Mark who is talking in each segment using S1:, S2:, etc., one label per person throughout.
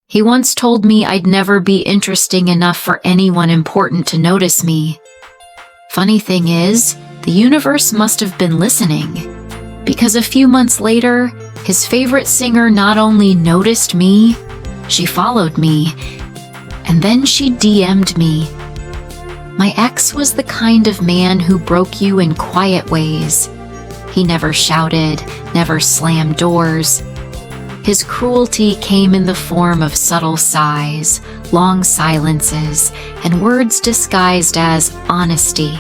S1: He once told me I'd never be interesting enough for anyone important to notice me. Funny thing is, the universe must have been listening, because a few months later, his favorite singer not only noticed me, she followed me, and then she DM'd me. My ex was the kind of man who broke you in quiet ways. He never shouted, never slammed doors. His cruelty came in the form of subtle sighs, long silences, and words disguised as honesty.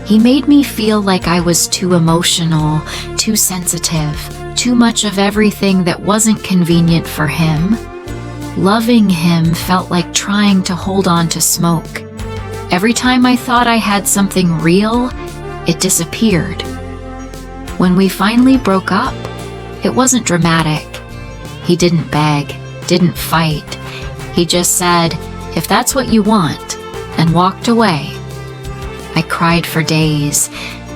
S1: He made me feel like I was too emotional, too sensitive, too much of everything that wasn't convenient for him. Loving him felt like trying to hold on to smoke. Every time I thought I had something real, it disappeared. When we finally broke up, it wasn't dramatic. He didn't beg, didn't fight. He just said, "If that's what you want," and walked away. I cried for days,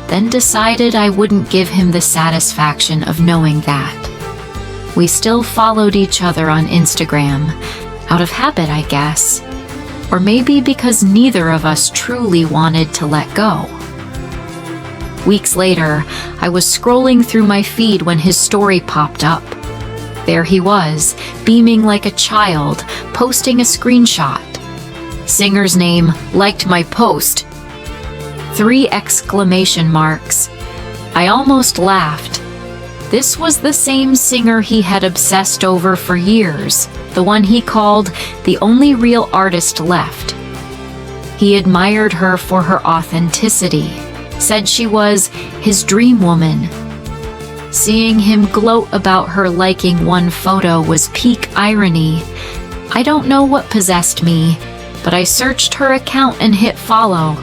S1: then decided I wouldn't give him the satisfaction of knowing that. We still followed each other on Instagram, out of habit, I guess. Or maybe because neither of us truly wanted to let go. Weeks later, I was scrolling through my feed when his story popped up. There he was, beaming like a child, posting a screenshot. Singer's name, liked my post. 3 exclamation marks. I almost laughed. This was the same singer he had obsessed over for years, the one he called the only real artist left. He admired her for her authenticity, said she was his dream woman. Seeing him gloat about her liking one photo was peak irony. I don't know what possessed me, but I searched her account and hit follow.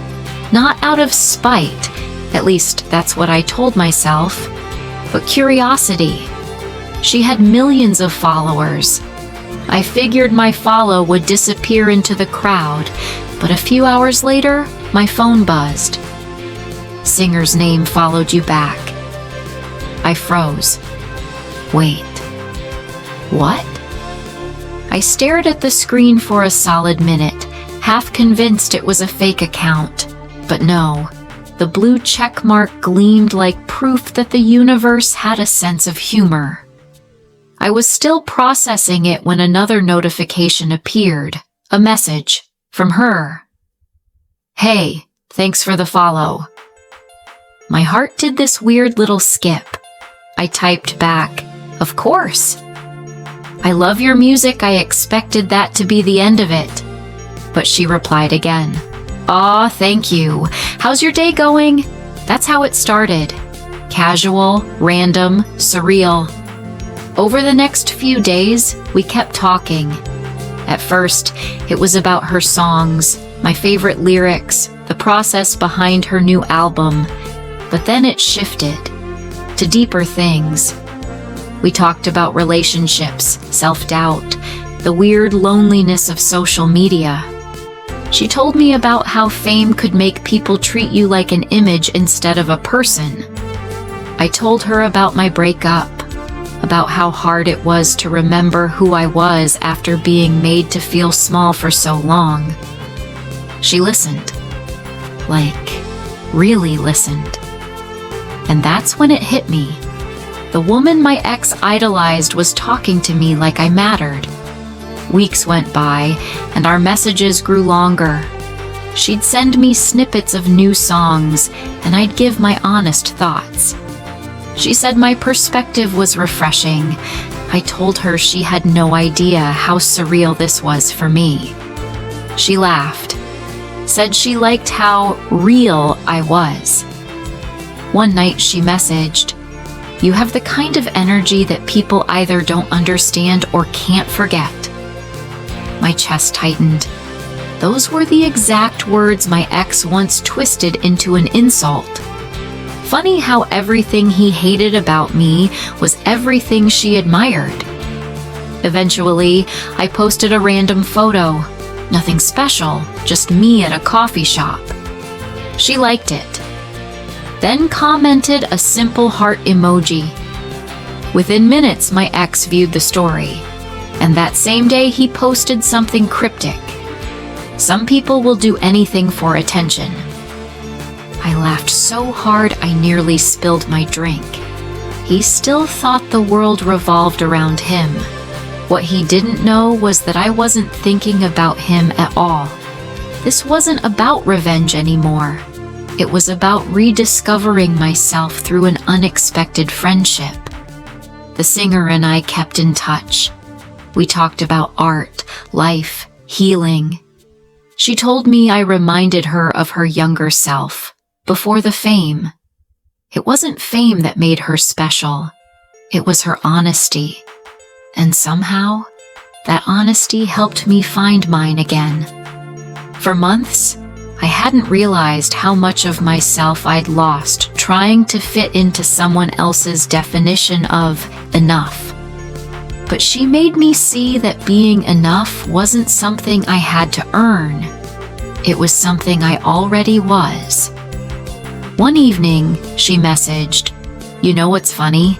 S1: Not out of spite, at least that's what I told myself, but curiosity. She had millions of followers. I figured my follow would disappear into the crowd, but a few hours later, my phone buzzed. Singer's name followed you back. I froze. Wait. What? I stared at the screen for a solid minute, half convinced it was a fake account. But no, the blue check mark gleamed like proof that the universe had a sense of humor. I was still processing it when another notification appeared, a message from her. "Hey, thanks for the follow." My heart did this weird little skip. I typed back, "Of course." "I love your music. I expected that to be the end of it." But she replied again. "Aw, thank you. How's your day going?" That's how it started. Casual, random, surreal. Over the next few days, we kept talking. At first, it was about her songs, my favorite lyrics, the process behind her new album. But then it shifted to deeper things. We talked about relationships, self-doubt, the weird loneliness of social media. She told me about how fame could make people treat you like an image instead of a person. I told her about my breakup, about how hard it was to remember who I was after being made to feel small for so long. She listened. Like, really listened. And that's when it hit me. The woman my ex idolized was talking to me like I mattered. Weeks went by, and our messages grew longer. She'd send me snippets of new songs, and I'd give my honest thoughts. She said my perspective was refreshing. I told her she had no idea how surreal this was for me. She laughed, said she liked how real I was. One night she messaged, "You have the kind of energy that people either don't understand or can't forget." My chest tightened. Those were the exact words my ex once twisted into an insult. Funny how everything he hated about me was everything she admired. Eventually, I posted a random photo. Nothing special, just me at a coffee shop. She liked it. Then commented a simple heart emoji. Within minutes, my ex viewed the story. And that same day, he posted something cryptic. "Some people will do anything for attention." I laughed so hard I nearly spilled my drink. He still thought the world revolved around him. What he didn't know was that I wasn't thinking about him at all. This wasn't about revenge anymore. It was about rediscovering myself through an unexpected friendship. The singer and I kept in touch. We talked about art, life, healing. She told me I reminded her of her younger self, before the fame. It wasn't fame that made her special. It was her honesty. And somehow, that honesty helped me find mine again. For months, I hadn't realized how much of myself I'd lost trying to fit into someone else's definition of enough. But she made me see that being enough wasn't something I had to earn. It was something I already was. One evening, she messaged, "You know what's funny?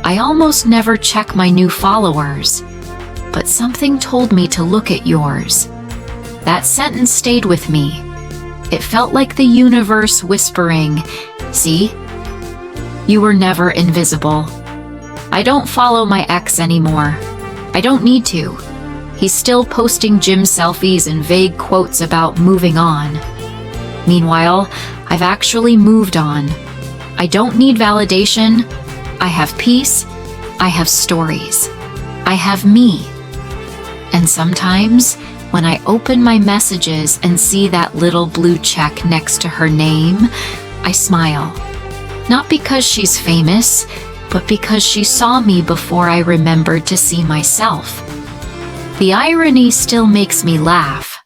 S1: I almost never check my new followers, but something told me to look at yours." That sentence stayed with me. It felt like the universe whispering, "See? You were never invisible." I don't follow my ex anymore. I don't need to. He's still posting gym selfies and vague quotes about moving on. Meanwhile, I've actually moved on. I don't need validation. I have peace. I have stories. I have me. And sometimes, when I open my messages and see that little blue check next to her name, I smile. Not because she's famous, but because she saw me before I remembered to see myself. The irony still makes me laugh.